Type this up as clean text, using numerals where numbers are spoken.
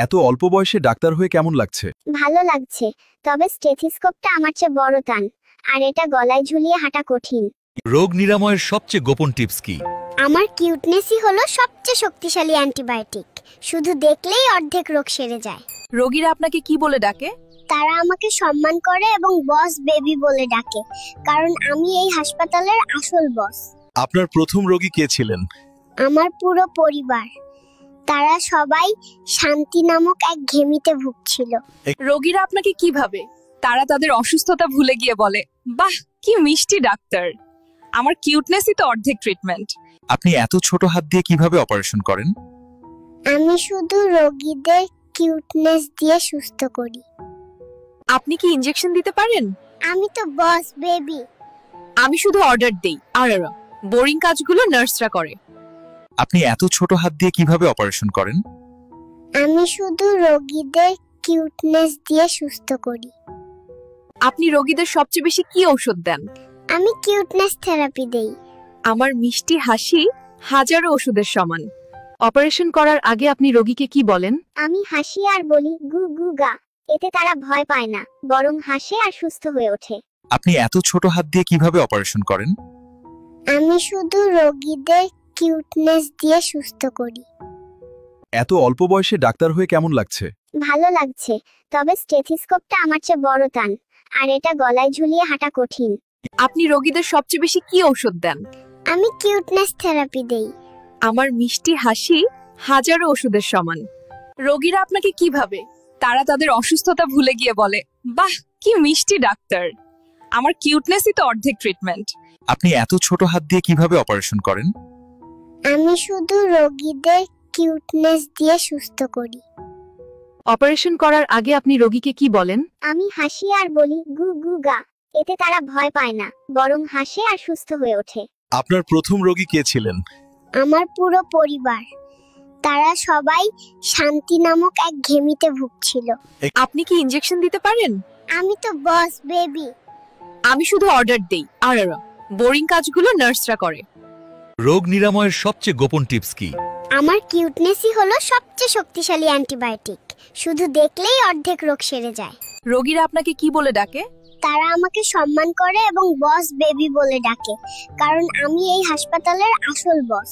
এত অল্প বয়সে ডাক্তার হয়ে কেমন লাগছে? ভালো লাগছে, তবে স্টেথিস্কোপটা আমার চেয়ে বড় টান, আর এটা গলায় ঝুলিয়ে হাঁটা কঠিন। রোগ নিরাময়ের সবচেয়ে গোপন টিপস কি? আমার কিউটনেসই হলো সবচেয়ে শক্তিশালী অ্যান্টিবায়োটিক। শুধু দেখলেই অর্ধেক রোগ সেরে যায়। রোগীরা আপনাকে কি বলে ডাকে? তারা আমাকে সম্মান করে এবং বস বেবি বলে ডাকে, কারণ আমি এই হাসপাতালের আসল বস। আপনার প্রথম রোগী কে ছিলেন? আমার পুরো পরিবার। তারা সবাই শান্তি নামক এক ঘেমিতে ভুগছিল। রোগীরা আপনাকে কি ভাবে? তারা তাদের অসুস্থতা ভুলে গিয়ে বলে, বাহ কি মিষ্টি ডাক্তার। আমার কিউটনেসই তো অর্ধেক ট্রিটমেন্ট। আপনি এত ছোট হাত দিয়ে কিভাবে অপারেশন করেন? আমি শুধু রোগীদের কিউটনেস দিয়ে সুস্থ করি। আপনি কি ইনজেকশন দিতে পারেন? আমি তো বস বেবি। আমি শুধু অর্ডার দেই, আর বোরিং কাজগুলো নার্সরা করে। আপনি এত ছোট হাত দিয়ে কিভাবে অপারেশন করেন? আমি শুধু রোগীদের কিউটনেস দিয়ে সুস্থ করি। আপনি রোগীদের সবচেয়ে বেশি কি ঔষধ দেন? আমি কিউটনেস থেরাপি দেই। আমার মিষ্টি হাসি হাজারো ওষুধের সমান। অপারেশন করার আগে আপনি রোগীকে কি বলেন? আমি হাসি আর বলি গু গু গা। এতে তারা ভয় পায় না, বরং হাসে আর সুস্থ হয়ে ওঠে। আপনি এত ছোট হাত দিয়ে কিভাবে অপারেশন করেন? আমি শুধু রোগীদের কিউটনেস দিয়ে সুস্থ করি। এত অল্প বয়সে ডাক্তার হয়ে কেমন লাগছে? ভালো লাগছে, তবে স্টেথিস্কোপটা আমার চেয়ে বড় টান, আর এটা গলায় ঝুলিয়ে হাঁটা কঠিন। আপনি রোগীদের সবচেয়ে বেশি কি ঔষধ দেন? আমি কিউটনেস থেরাপি দেই। আমার মিষ্টি হাসি হাজারো ওষুধের সমান। রোগীরা আপনাকে কি ভাবে? তারা তাদের অসুস্থতা ভুলে গিয়ে বলে, বাহ কি মিষ্টি ডাক্তার। আমার কিউটনেসই তো অর্ধেক ট্রিটমেন্ট। আপনি এত ছোট হাত দিয়ে কিভাবে অপারেশন করেন? আমি শুধু রোগীদের কিউটনেস দিয়ে সুস্থ করি। অপারেশন করার আগে আপনি রোগীকে কি বলেন? আমি হাসি আর বলি গু গু গা। এতে তারা ভয় পায় না, বরং হাসে আর সুস্থ হয়ে ওঠে। আপনার প্রথম রোগী কে ছিলেন? আমার পুরো পরিবার। তারা সবাই শান্তি নামক এক ঘেমিতে ভুগছিল। আপনি কি ইনজেকশন দিতে পারেন? আমি তো বস বেবি। আমি শুধু অর্ডার দেই, আর বোরিং কাজগুলো নার্সরা করে। রোগ নিরাময়ের সবচেয়ে গোপন টিপস কি? আমার কিউটনেসই হলো সবচেয়ে শক্তিশালী অ্যান্টিবায়োটিক। শুধু দেখলেই অর্ধেক রোগ সেরে যায়। রোগীরা আপনাকে কি বলে ডাকে? তারা আমাকে সম্মান করে এবং বস বেবি বলে ডাকে, কারণ আমি এই হাসপাতালের আসল বস।